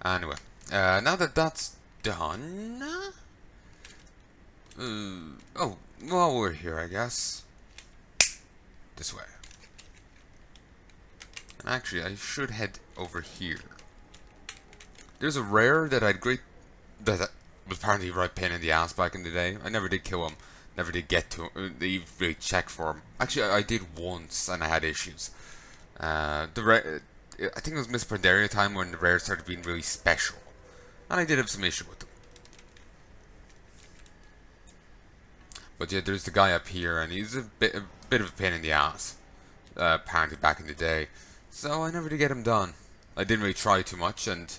Anyway, now that that's done... oh, well, we're here, I guess. This way. And actually, I should head over here. There's a rare that that was apparently a right pain in the ass back in the day. I never did kill him. Never did get to him. They really check for him. Actually, I did once, and I had issues. I think it was Miss Pandaria time when the rares started being really special. And I did have some issue with them. But yeah, there's the guy up here, and he's a bit of a pain in the ass. Apparently back in the day. So I never did get him done. I didn't really try too much, and...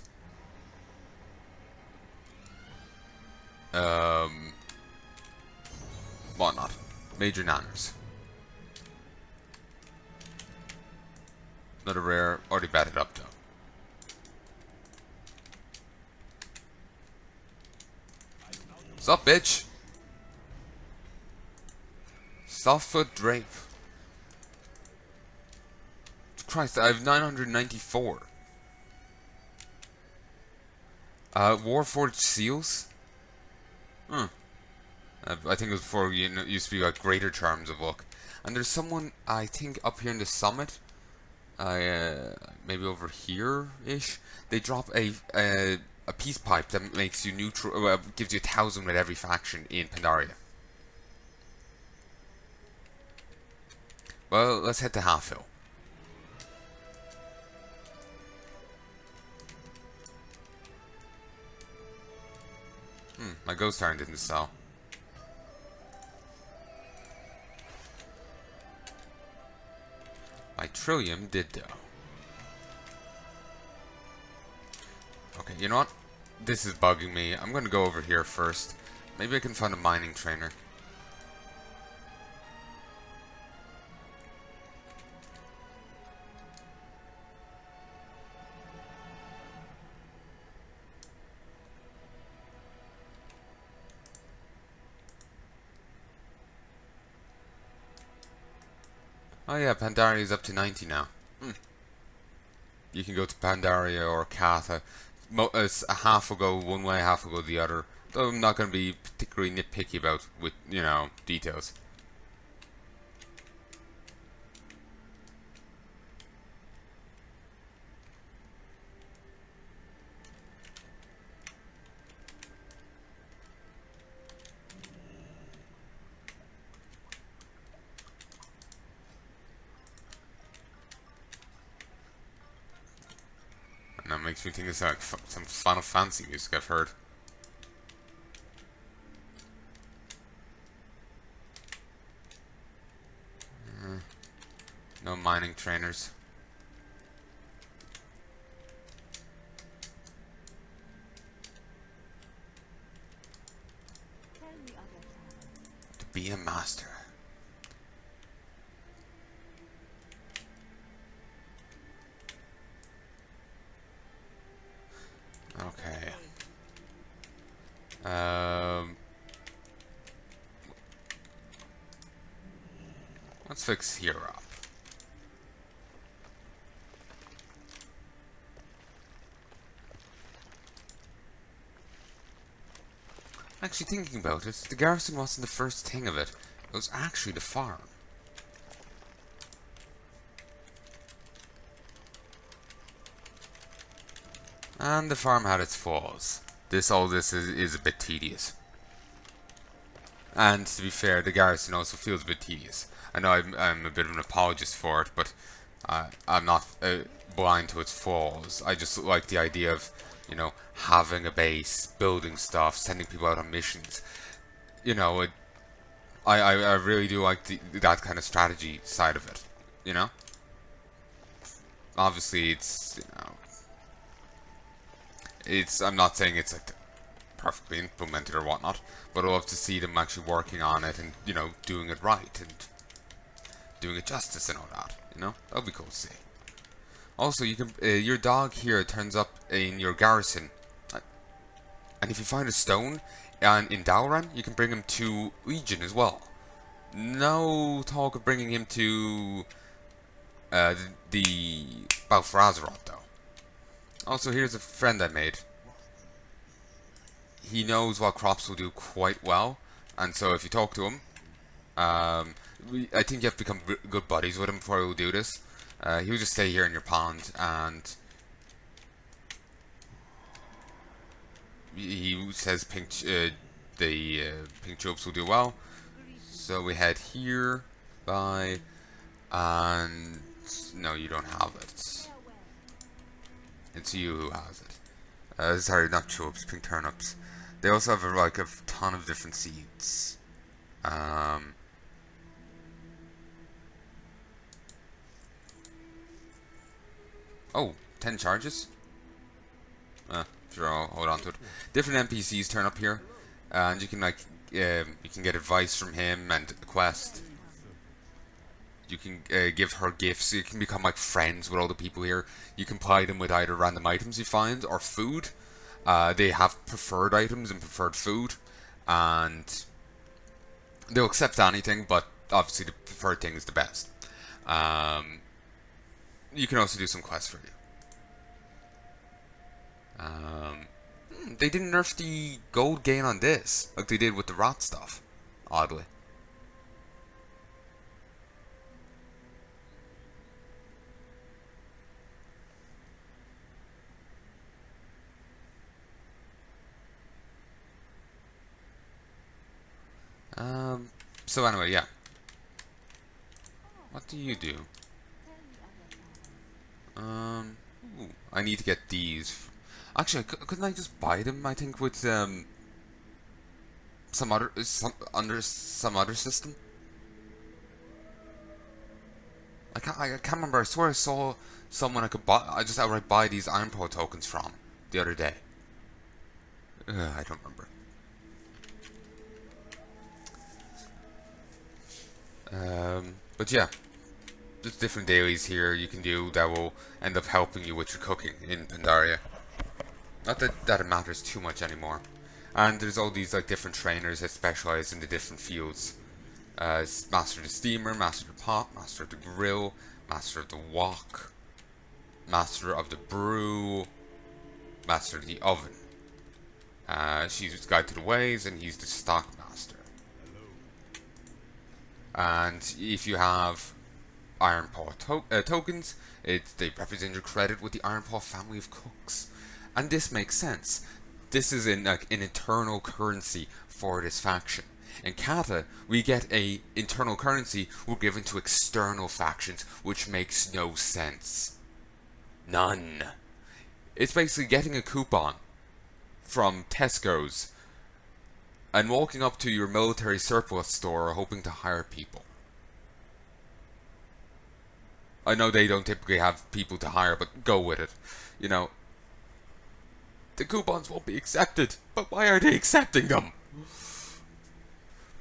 whatnot. Major nanners. Another rare, already batted up though. What's up, bitch? Softfoot Drape. Christ, I have 994. Warforged Seals? I think it was before, you know, it used to be like greater charms of luck. And there's someone, I think, up here in the summit. Maybe over here-ish. They drop a peace pipe that makes you neutral, gives you 1,000 with every faction in Pandaria. Well, let's head to Halfhill. My ghost iron didn't sell. My trillium did though. Okay, you know what? This is bugging me. I'm gonna go over here first. Maybe I can find a mining trainer. Oh yeah, Pandaria is up to 90 now. You can go to Pandaria or Katha. A half will go one way, half will go the other. Though I'm not going to be particularly nitpicky about, you know, details. And that makes me think it's like some Final Fantasy music I've heard. No mining trainers. To be a master. Okay. Let's fix here up. Actually, thinking about it, the garrison wasn't the first thing of it. It was actually the farm. And the farm had its flaws. All this is a bit tedious. And to be fair, the garrison also feels a bit tedious. I know I'm a bit of an apologist for it, but I'm not blind to its flaws. I just like the idea of, you know, having a base, building stuff, sending people out on missions. You know, I really do like that kind of strategy side of it. You know, obviously it's, you know, I'm not saying it's like perfectly implemented or whatnot, but I love to see them actually working on it and, you know, doing it right and doing it justice and all that. You know, that would be cool to see. Also, you can your dog here turns up in your garrison, and if you find a stone in Dalaran, you can bring him to Legion as well. No talk of bringing him to the Battle for Azeroth though. Also, here's a friend I made. He knows what crops will do quite well, and so if you talk to him, I think you have to become good buddies with him before he will do this. He will just stay here in your pond, and he says pink tulips will do well. So we head here, by, and no, you don't have it. It's you who has it. Sorry, not tulips, pink turnips. They also have like a ton of different seeds. Oh, 10 charges? Sure, I'll hold on to it. Different NPCs turn up here, and you can like you can get advice from him and a quest. You can give her gifts. You can become like friends with all the people here. You can ply them with either random items you find or food. They have preferred items and preferred food, and they'll accept anything, but obviously the preferred thing is the best. You can also do some quests for you. They didn't nerf the gold gain on this, like they did with the rot stuff, oddly. So anyway, yeah. What do you do? Ooh, I need to get these. Actually, couldn't I just buy them? I think with some other system. I can't remember. I swear I saw someone I could buy. I just outright buy these Iron Paw tokens from the other day. I don't remember. But yeah, there's different dailies here you can do that will end up helping you with your cooking in Pandaria. Not that it matters too much anymore. And there's all these like different trainers that specialize in the different fields. Master of the steamer, master of the pot, master of the grill, master of the wok, master of the brew, master of the oven. She's guide to the ways, and he's the stock master. And if you have Iron Paw tokens, they represent your credit with the Iron Paw family of cooks. And this makes sense. This is like an internal currency for this faction. In Kata, we get a internal currency we're given to external factions, which makes no sense. None. It's basically getting a coupon from Tesco's and walking up to your military surplus store hoping to hire people. I know they don't typically have people to hire, but go with it. You know, the coupons won't be accepted, but why are they accepting them?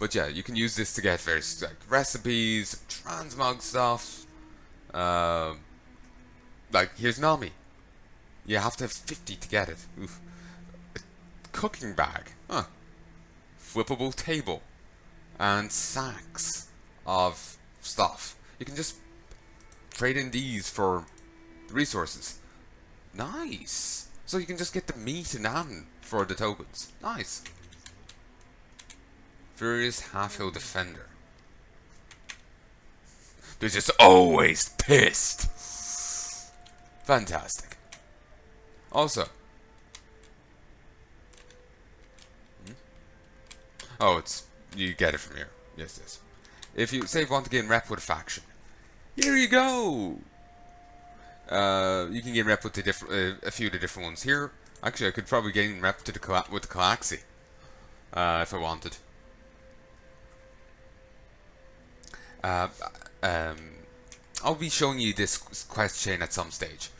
But yeah, you can use this to get various like, recipes, transmog stuff. Like, here's Nami. You have to have 50 to get it. Oof. A cooking bag. Huh. Flippable table. And sacks of stuff. You can just trade in these for resources. Nice. So you can just get the meat and ham for the tokens. Nice. Furious Half-Hill Defender. They're just always pissed. Fantastic. Also. Oh, you get it from here. Yes, yes. If you say you want to gain rep with a faction, here you go. You can gain rep with a few of the different ones here. Actually, I could probably gain rep with the Calaxi, if I wanted. I'll be showing you this quest chain at some stage.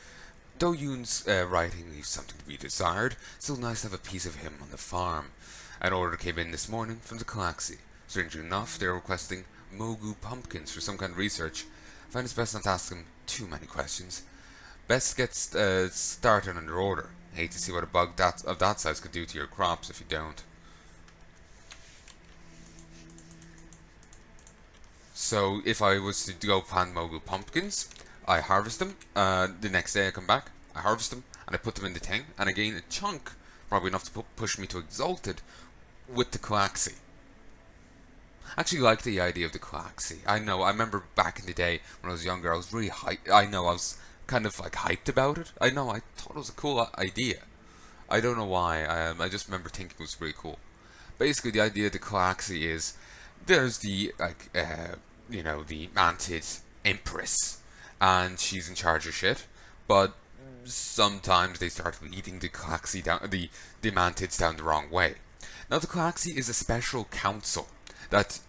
Though Yoon's writing leaves something to be desired, still nice to have a piece of him on the farm. An order came in this morning from the Calaxi. Strangely enough, they are requesting Mogu pumpkins for some kind of research. I find it's best not to ask them too many questions. Best get started on their order. I hate to see what a bug of that size could do to your crops if you don't. So if I was to go plant Mogu pumpkins, I harvest them. The next day I come back, I harvest them, and I put them in the thing, and I gain a chunk, probably enough to push me to Exalted, with the Coaxi. I actually like the idea of the Coaxi. I know, I remember back in the day when I was younger, I was really hyped. I know, I was kind of like hyped about it. I know, I thought it was a cool idea. I don't know why, I just remember thinking it was really cool. Basically, the idea of the Coaxi is, there's the, like, you know, the Mantid Empress, and she's in charge of shit, but sometimes they start leading the Coaxi down, the Mantids down the wrong way. Now, the Coaxi is a special council that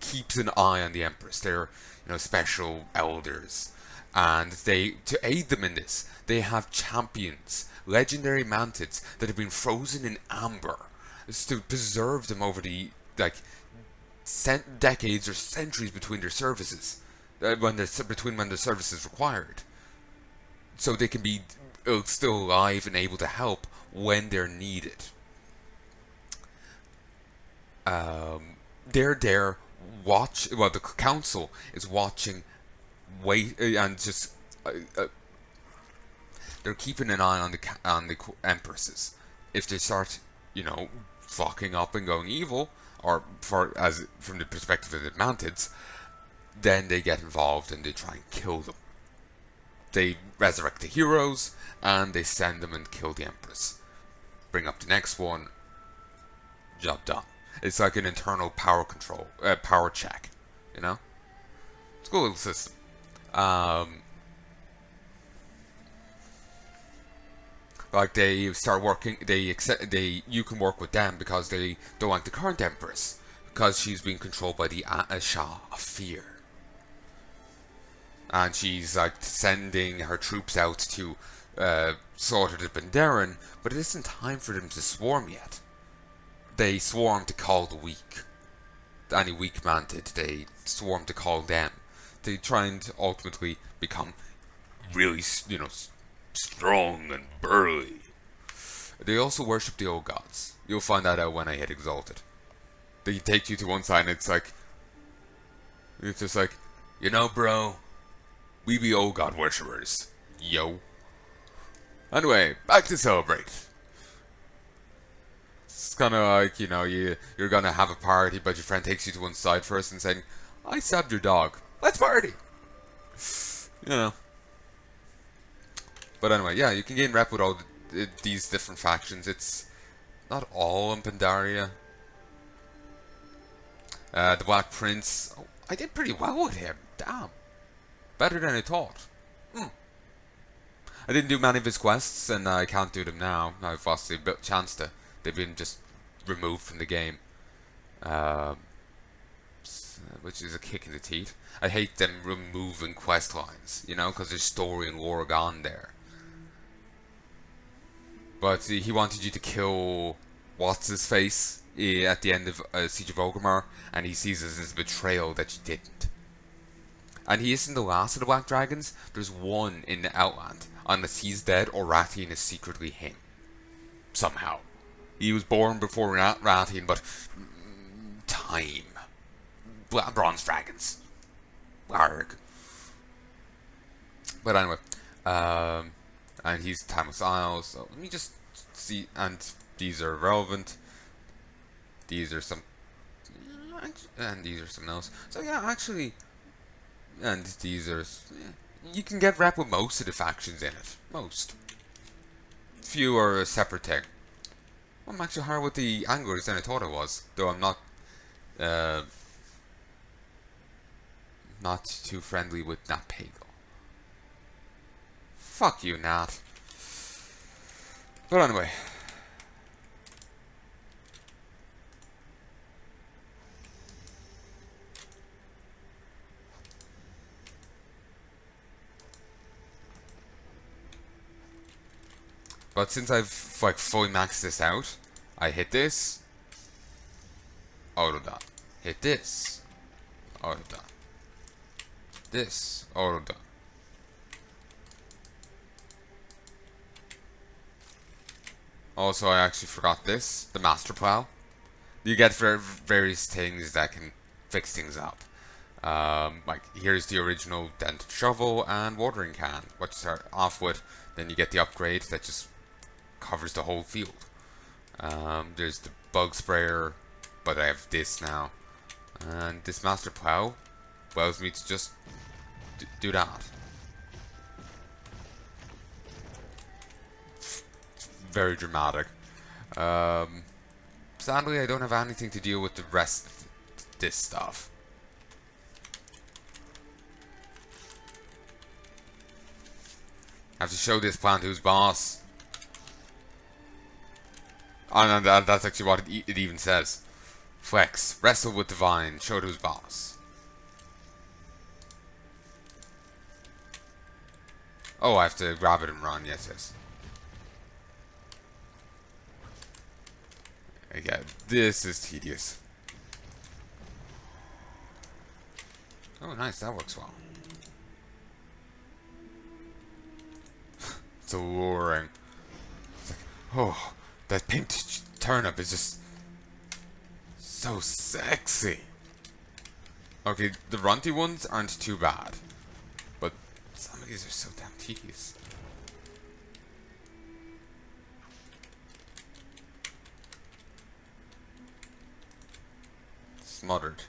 keeps an eye on the Empress. They're, you know, special elders, and they, to aid them in this, they have champions, legendary Mantids that have been frozen in amber, to preserve them over the, like, decades or centuries between their services, when their service is required, so they can be still alive and able to help when they're needed. They're there, the council is watching, and just they're keeping an eye on the empresses. If they start, you know, fucking up and going evil, or from the perspective of the Mantids, then they get involved and they try and kill them. They resurrect the heroes, and they send them and kill the Empress. Bring up the next one. Job done. It's like an internal power check, you know? It's a cool little system. Like, they start working, you can work with them because they don't like the current Empress, because she's being controlled by the Shah of Fear. And she's, like, sending her troops out to slaughter the Benderan, but it isn't time for them to swarm yet. They swarm to call the weak. Any weak Mantid, they swarm to call them. They try and ultimately become really, you know, strong and burly. They also worship the old gods. You'll find that out when I hit Exalted. They take you to one side and it's just like, you know, bro, we be old god worshippers. Yo. Anyway, back to Celebrate. It's kind of like, you know, you're gonna have a party, but your friend takes you to one side first and saying, I stabbed your dog. Let's party. You know. But anyway, yeah, you can gain rep with all these different factions. It's not all in Pandaria. The Black Prince, oh, I did pretty well with him. Damn. Better than I thought. I didn't do many of his quests, and I can't do them now. I've lost the chance to. They've been just removed from the game. Which is a kick in the teeth. I hate them removing quest lines, you know, because there's story and lore gone there. But he wanted you to kill what's-his-face at the end of Siege of Orgrimmar, and he sees it as a betrayal that you didn't. And he isn't the last of the Black Dragons. There's one in the Outland. Unless he's dead or Rathian is secretly him. Somehow. He was born before Rathian, but time. Bronze Dragons. Arg. But anyway, and he's Timeless Isles, so let me just see, and these are relevant, these are some, and these are something else, so yeah, actually, and these are, you can get rep with most of the factions in it, most. Few are a separate thing. I'm actually higher with the Anglers than I thought I was, though I'm not too friendly with Nat Pagal. Fuck you, Nat. But anyway. But since I've like fully maxed this out, I hit this, auto done. Hit this, auto done. This, auto done. Also, I actually forgot this, the Master Plow. You get various things that can fix things up. Like, here's the original dented shovel and watering can, what you start off with. Then you get the upgrade that just covers the whole field. There's the bug sprayer, but I have this now. And this master plow allows me to just do that. It's very dramatic. Sadly, I don't have anything to deal with the rest of this stuff. I have to show this plant who's boss. And that's actually what it even says. Flex, wrestle with divine, show who's boss. Oh, I have to grab it and run, yes. Yeah, this is tedious. Oh, nice, that works well. It's alluring. It's like, oh, that pink turnip is just so sexy. Okay, the runty ones aren't too bad, but some of these are so damn tedious. Smothered.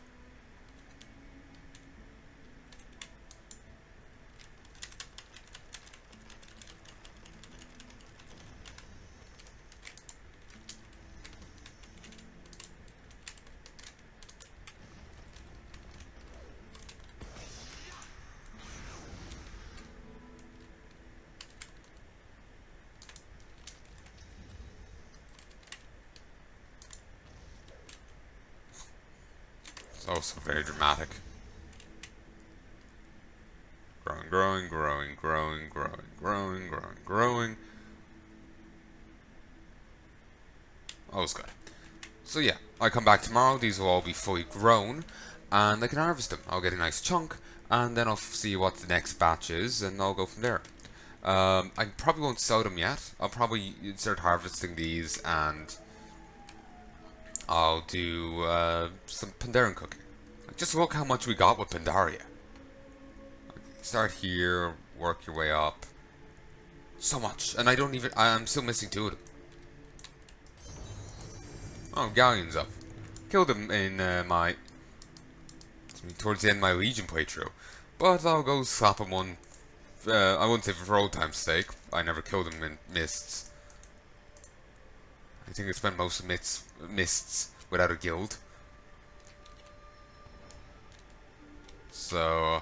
It's also very dramatic. Growing. Oh, it's good. So yeah, I come back tomorrow, these will all be fully grown, and I can harvest them. I'll get a nice chunk, and then I'll see what the next batch is, and I'll go from there. I probably won't sell them yet. I'll probably start harvesting these, and I'll do some Pandaren cooking. Just look how much we got with Pandaria. Start here, work your way up. So much, and I'm still missing 2 of them. Oh, Galleon's up. Killed him in towards the end of my Legion playthrough. But I'll go slap him one. I wouldn't say for old time's sake. I never killed him in Mists. I think I spent most of Mists without a guild. So,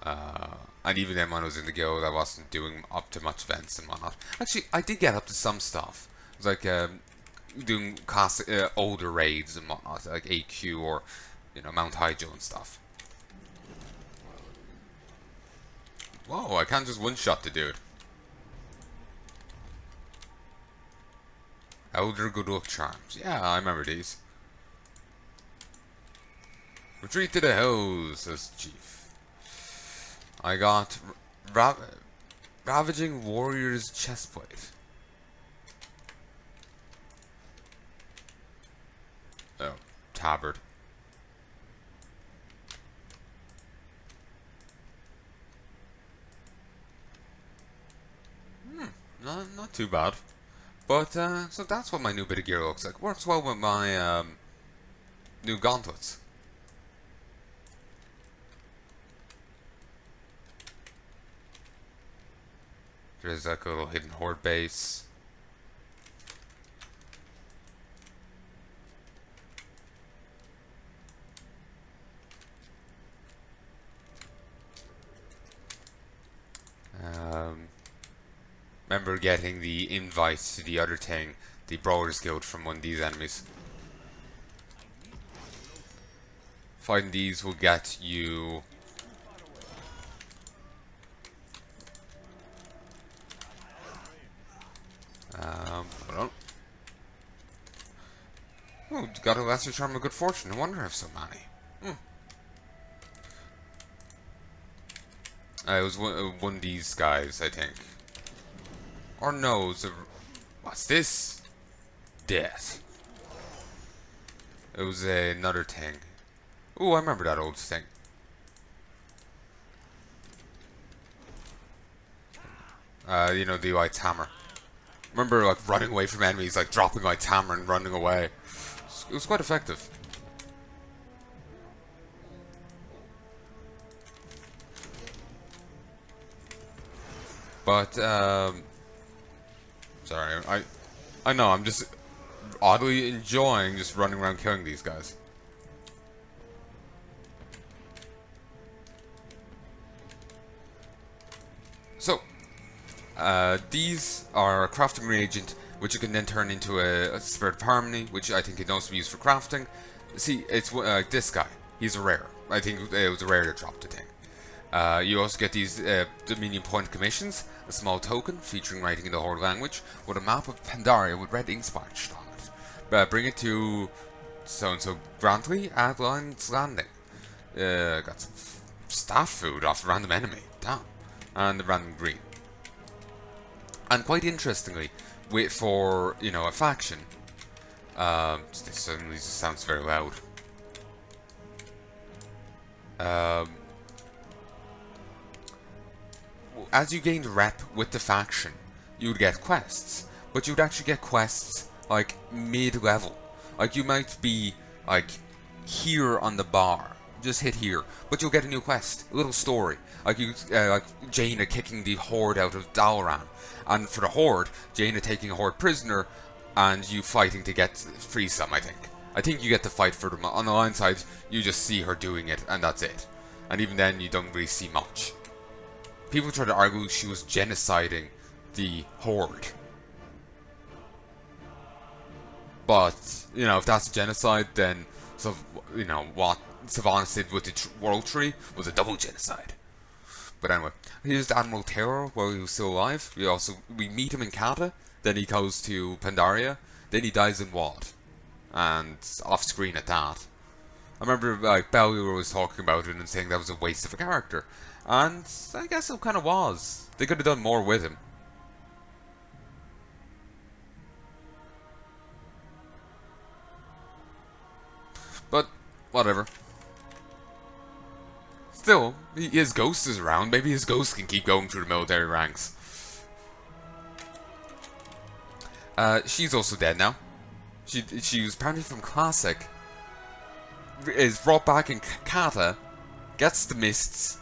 and even then when I was in the guild, I wasn't doing up to much events and whatnot. Actually, I did get up to some stuff. It was like doing older raids and whatnot, like AQ or, Mount Hyjo and stuff. Whoa, I can't just one-shot the dude. Elder Good Luck Charms. Yeah, I remember these. Retreat to the hills, says Chief. I got Ravaging Warrior's Chestplate. Oh, tabard. Not too bad. But, so that's what my new bit of gear looks like. Works well with my, new gauntlets. There's like a little hidden horde base. Remember getting the invite to the other thing, the Brawlers Guild, from one of these enemies. Fighting these will get you hold on. Oh, got a lesser charm of good fortune. No wonder I have so many. It was one of these guys, I think. Or no, it was what's this? Death. It was another thing. Oh, I remember that old thing. You know, the White's hammer. Remember, like, running away from enemies, like, dropping White's hammer and running away. It was quite effective. But, sorry, I know, I'm just oddly enjoying just running around killing these guys. So, these are a crafting reagent, which you can then turn into a Spirit of Harmony, which I think can also be used for crafting. See, it's this guy. He's a rare. I think it was a rare that dropped the thing. You also get these Dominion Point commissions, a small token featuring writing in the Horde language, with a map of Pandaria with red ink splashed on it. Bring it to so-and-so Grantley at Lion's Landing. Got some staff food off a random enemy. Damn. And the random green. And quite interestingly, for, you know, a faction, this suddenly just sounds very loud. As you gained rep with the faction, you would get quests, but you would actually get quests like mid-level. Like you might be like here on the bar, just hit here, but you'll get a new quest, a little story. Like you, like Jaina kicking the Horde out of Dalaran, and for the Horde, Jaina taking a Horde prisoner, and you fighting to get free some. I think you get to fight for them. On the line side, you just see her doing it, and that's it. And even then, you don't really see much. People try to argue she was genociding the Horde. But, you know, if that's genocide, then, so, you know, what Sylvanas did with the World Tree was a double genocide. But anyway, here's Admiral Terror while he was still alive. We meet him in Kata, then he goes to Pandaria, then he dies in Wad. And off screen at that. I remember, like, Bellular was talking about it and saying that was a waste of a character. And I guess it kind of was. They could have done more with him. But, whatever. Still, his ghost is around. Maybe his ghost can keep going through the military ranks. She's also dead now. She was apparently from Classic. Is brought back in Kata. Gets the mists.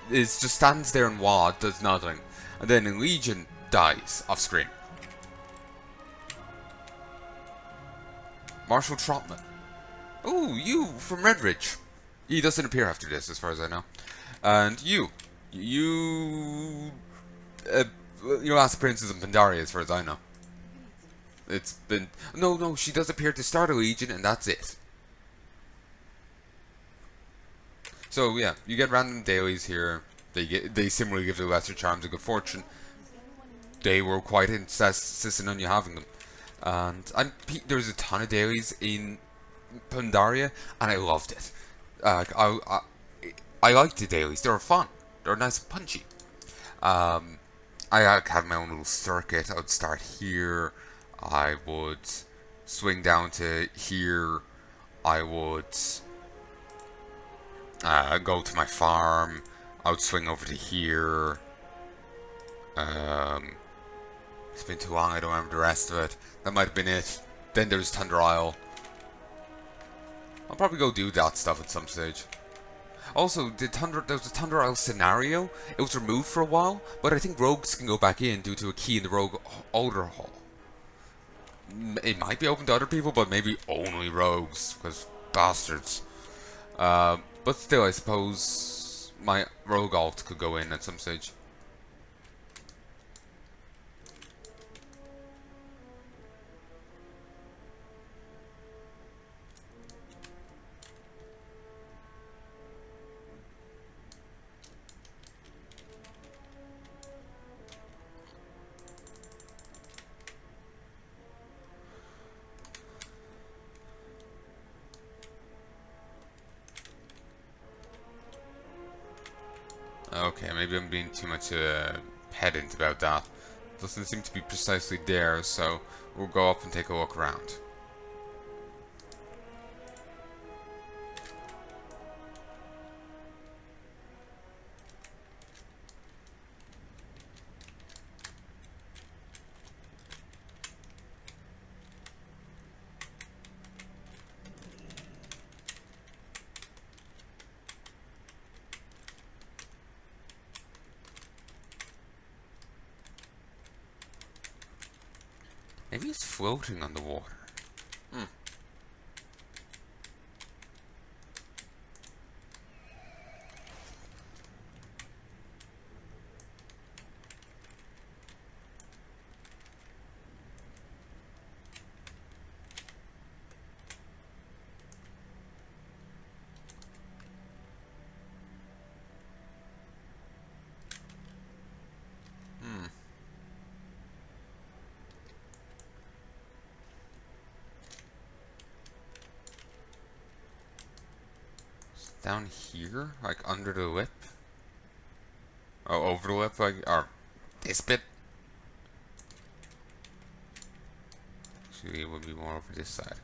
Just stands there in WAD, does nothing. And then in Legion, dies off screen. Marshal Trotman. Oh, you from Redridge. He doesn't appear after this, as far as I know. And you last appearances in Pandaria, as far as I know. It's been no. She does appear at the start of Legion, and that's it. So yeah, you get random dailies here. They similarly give the lesser charms a good fortune. They were quite insistent on you having them. And there's a ton of dailies in Pandaria, and I loved it. I liked the dailies. They were fun. They were nice and punchy. I had my own little circuit. I would start here. I would swing down to here. I would go to my farm. I would swing over to here. It's been too long, I don't remember the rest of it. That might have been it. Then there's Thunder Isle. I'll probably go do that stuff at some stage. Also, there was a Thunder Isle scenario. It was removed for a while, but I think rogues can go back in due to a key in the rogue Alder Hall. It might be open to other people, but maybe only rogues, because bastards. But still, I suppose my rogue alt could go in at some stage. Okay, maybe I'm being too much pedant about that. Doesn't seem to be precisely there, so we'll go up and take a look around. Maybe he's floating on the water. Hmm. Down here? Like under the lip? Oh, over the lip? Like, or this bit? Actually, it would be more over this side.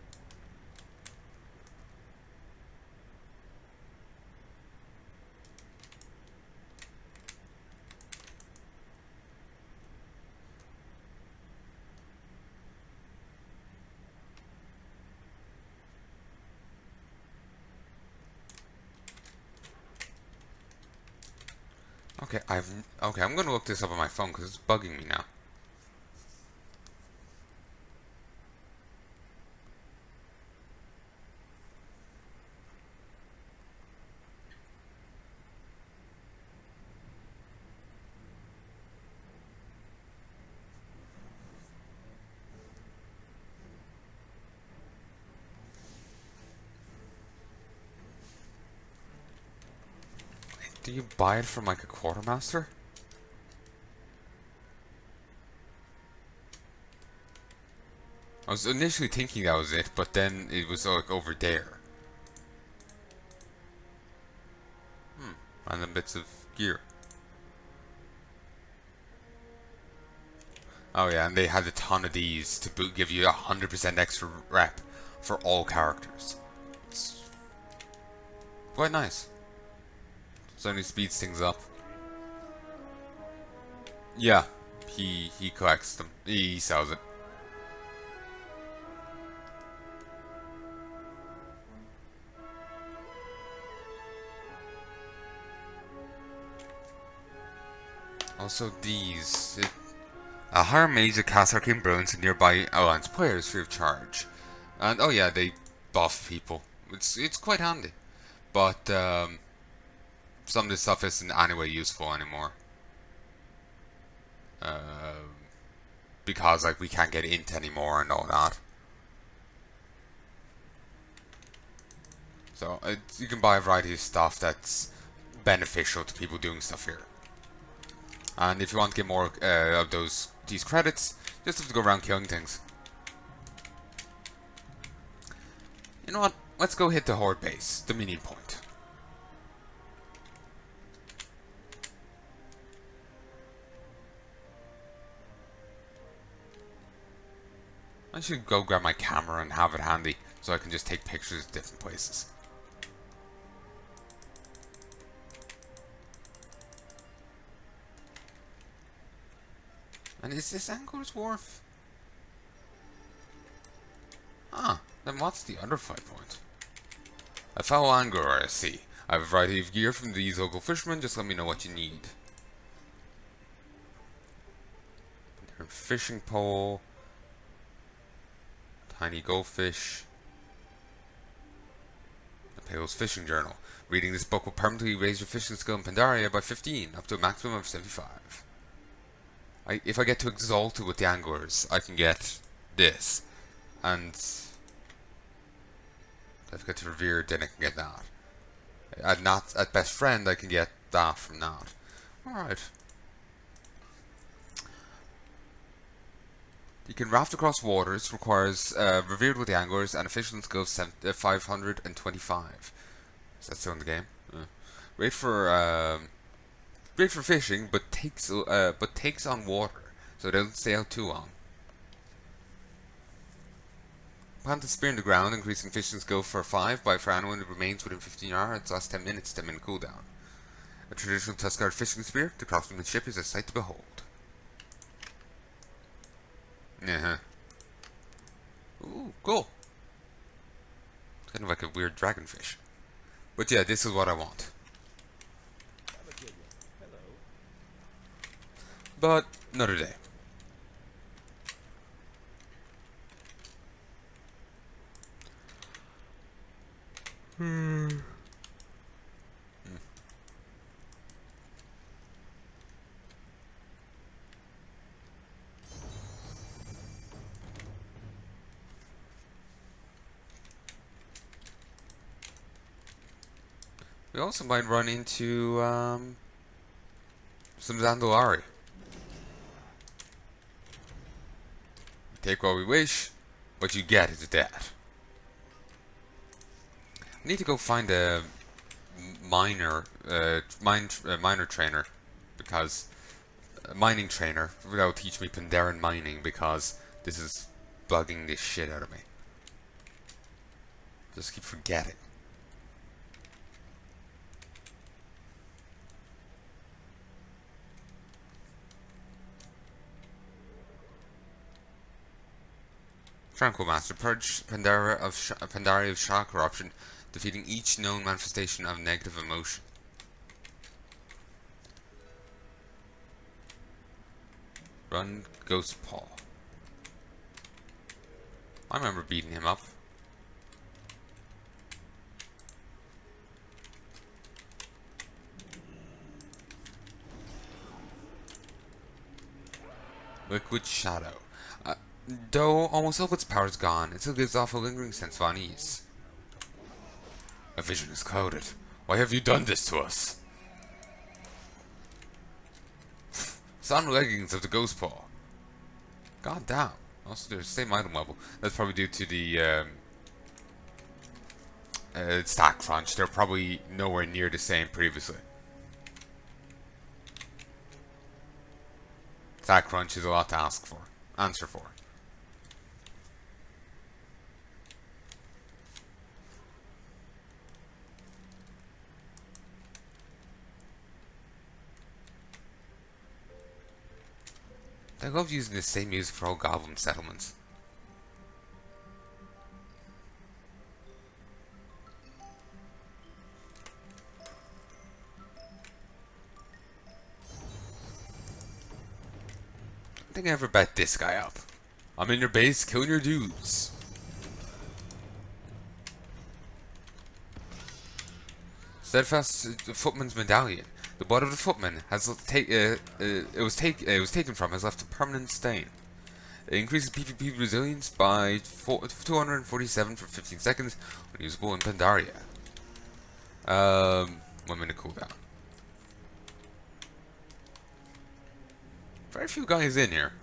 Okay, I'm gonna look this up on my phone because it's bugging me now. Do you buy it from like a quartermaster? I was initially thinking that was it, but then it was like over there. Random bits of gear. Oh yeah, and they had a ton of these to give you 100% extra rep for all characters. It's quite nice. Certainly speeds things up. Yeah, he collects them. He sells it. Also these. A higher mage that casts arcane brilliance in nearby alliance players free of charge. And oh yeah, they buff people. It's quite handy. But some of this stuff isn't anyway useful anymore. Because like we can't get int anymore and all that. So you can buy a variety of stuff that's beneficial to people doing stuff here. And if you want to get more of these credits, you just have to go around killing things. You know what? Let's go hit the horde base, the meeting point. I should go grab my camera and have it handy so I can just take pictures of different places. And is this Angor's Wharf? Ah, then what's the other fight point? A fellow Angor, I see. I have a variety of gear from these local fishermen, just let me know what you need. Fishing pole. Tiny goldfish. The Pale's fishing journal. Reading this book will permanently raise your fishing skill in Pandaria by 15, up to a maximum of 75. If I get too exalted with the anglers, I can get this. And if I get to revered, then I can get that. At best friend, I can get that from that. Alright. You can raft across waters, requires revered with the anglers and a fishing skill of 525. Is that still in the game? Great for fishing, but takes on water, so don't stay out too long. Plant a spear in the ground, increasing fishing skill for 5 for anyone that remains within 15 yards, lasts 10 minutes, 10-minute cooldown. A traditional Tuskar fishing spear, the craftsmanship is a sight to behold. Ooh, cool. It's kind of like a weird dragonfish. But yeah, this is what I want. But another day. We also might run into some Zandalari. Take what we wish, what you get is death. I need to go find a miner trainer, because a mining trainer that'll teach me Pandaren mining, because this is bugging this shit out of me. Just keep forgetting. Tranquil Master, purge Pandaria of Shah corruption, defeating each known manifestation of negative emotion. Run Ghost Paw. I remember beating him up. Liquid Shadow. Though almost all of its power is gone, it still gives off a lingering sense of unease. My vision is clouded. Why have you done this to us? Sound leggings of the Ghost Paw. God damn. Also, they're the same item level. That's probably due to the stack crunch. They're probably nowhere near the same previously. Stack crunch is a lot to answer for. I love using the same music for all goblin settlements. I think I ever bet this guy up. I'm in your base, killing your dudes. Steadfast Footman's Medallion. The blood of the footman has it was taken from has left a permanent stain. It increases PvP resilience by 247 for 15 seconds when usable in Pandaria. 1 minute cooldown. Very few guys in here.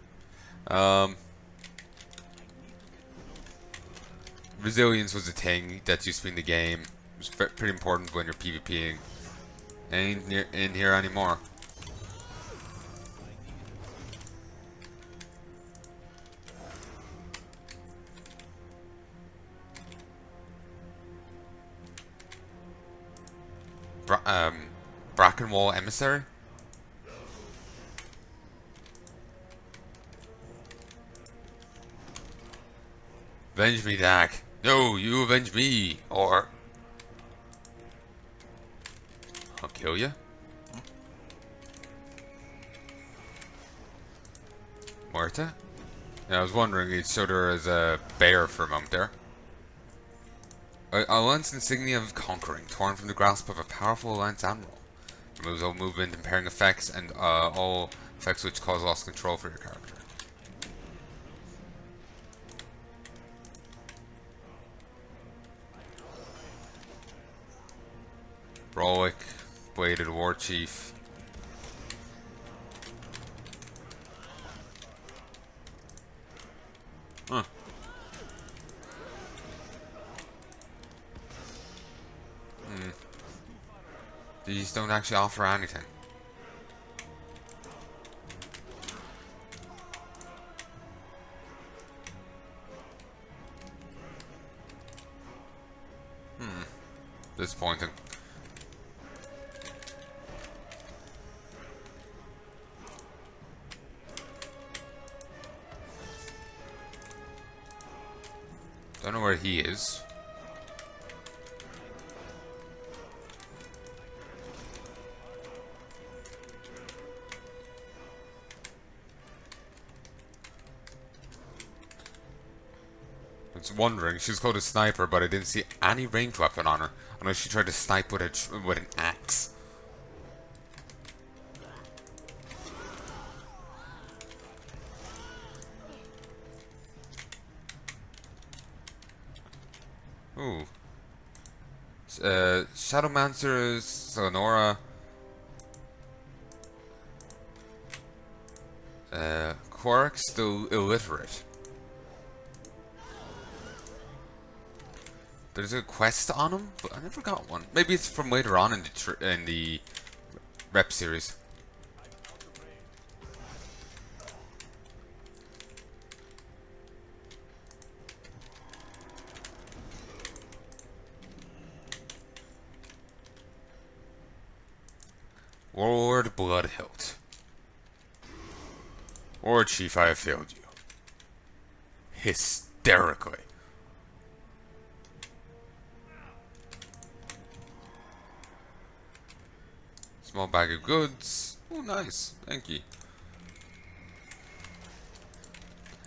Resilience was a thing that used to be in the game. It was pretty important when you're PvPing. Ain't in here anymore. Brackenwall Emissary? Avenge me, Dak. No, you avenge me, or I'll kill you. Muerta? Yeah, I was wondering, it showed her as a bear for a moment there. Alliance insignia of conquering, torn from the grasp of a powerful Alliance admiral. Removes all movement, impairing effects, and all effects which cause loss of control for your character. Brolic, Bladed War Chief. Huh. These don't actually offer anything. Disappointing. Don't know where he is. was wondering, she was called a sniper, but I didn't see any ranged weapon on her, unless she tried to snipe with an axe. Ooh. Shadowmancer, Sonora. Quark still illiterate. There's a quest on him, but I never got one. Maybe it's from later on in the rep series. Lord Bloodhilt. Lord Chief, I have failed you. Hysterically. Small bag of goods. Oh, nice. Thank you.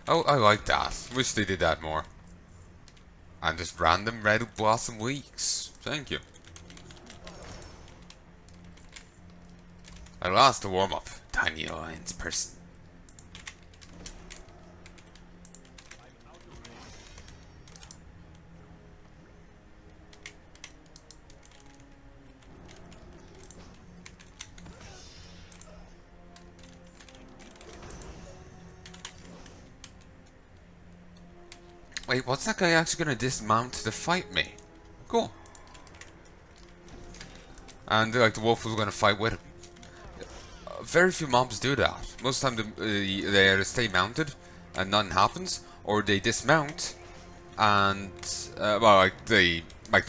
Oh, I like that. Wish they did that more. And just random red blossom weeks. Thank you. I lost the warm-up. Tiny Alliance person. Wait, what's that guy actually gonna dismount to fight me? Cool. And like the wolf was gonna fight with him. Very few mobs do that. Most of the time they either stay mounted and nothing happens, or they dismount and well, like the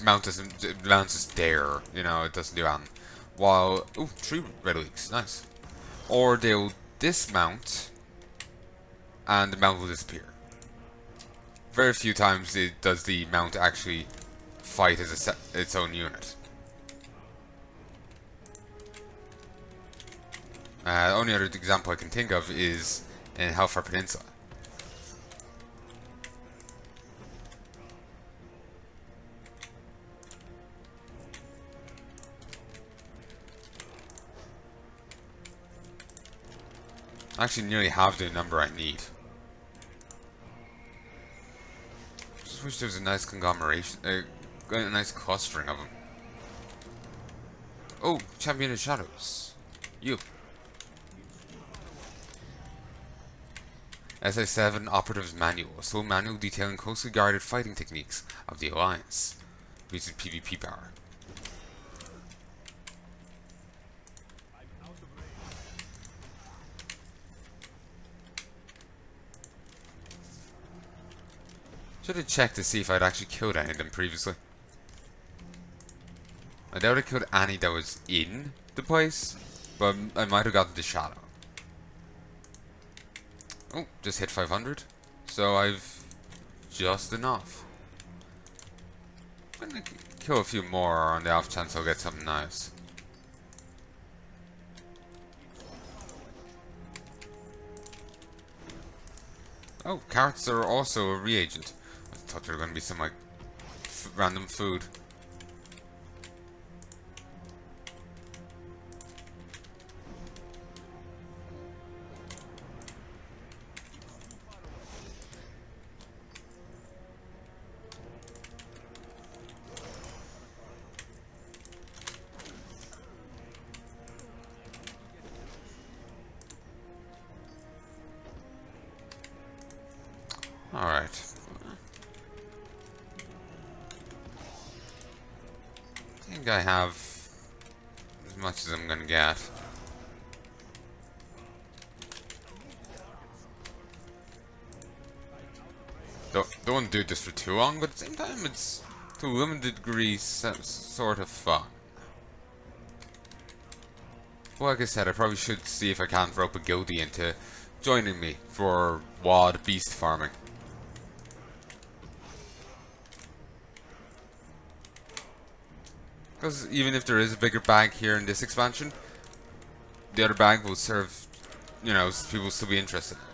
mount is just there, you know, it doesn't do anything. While 3 red leaks, nice. Or they'll dismount and the mount will disappear. Very few times does the mount actually fight as its own unit. The only other example I can think of is in Hellfire Peninsula. I actually nearly have the number I need. Just wish there was a nice conglomeration, a nice clustering of them. Oh, Champion of Shadows. You. SA7 Operatives Manual, a slow manual detailing closely guarded fighting techniques of the Alliance. Uses PvP power. Should have checked to see if I'd actually killed any of them previously. I doubt I killed any that was in the place, but I might have gotten the shadow. Oh, just hit 500. So I've just enough. I'm gonna kill a few more on the off chance I'll get something nice. Oh, carrots are also a reagent. I thought there were going to be some like random food. Alright. I think I have as much as I'm gonna get. Don't want to do this for too long, but at the same time it's to a limited degree sort of fun. Well, like I said, I probably should see if I can't rope a guildie into joining me for WoD beast farming. Because even if there is a bigger bag here in this expansion, the other bag will serve, you know, people will still be interested in it.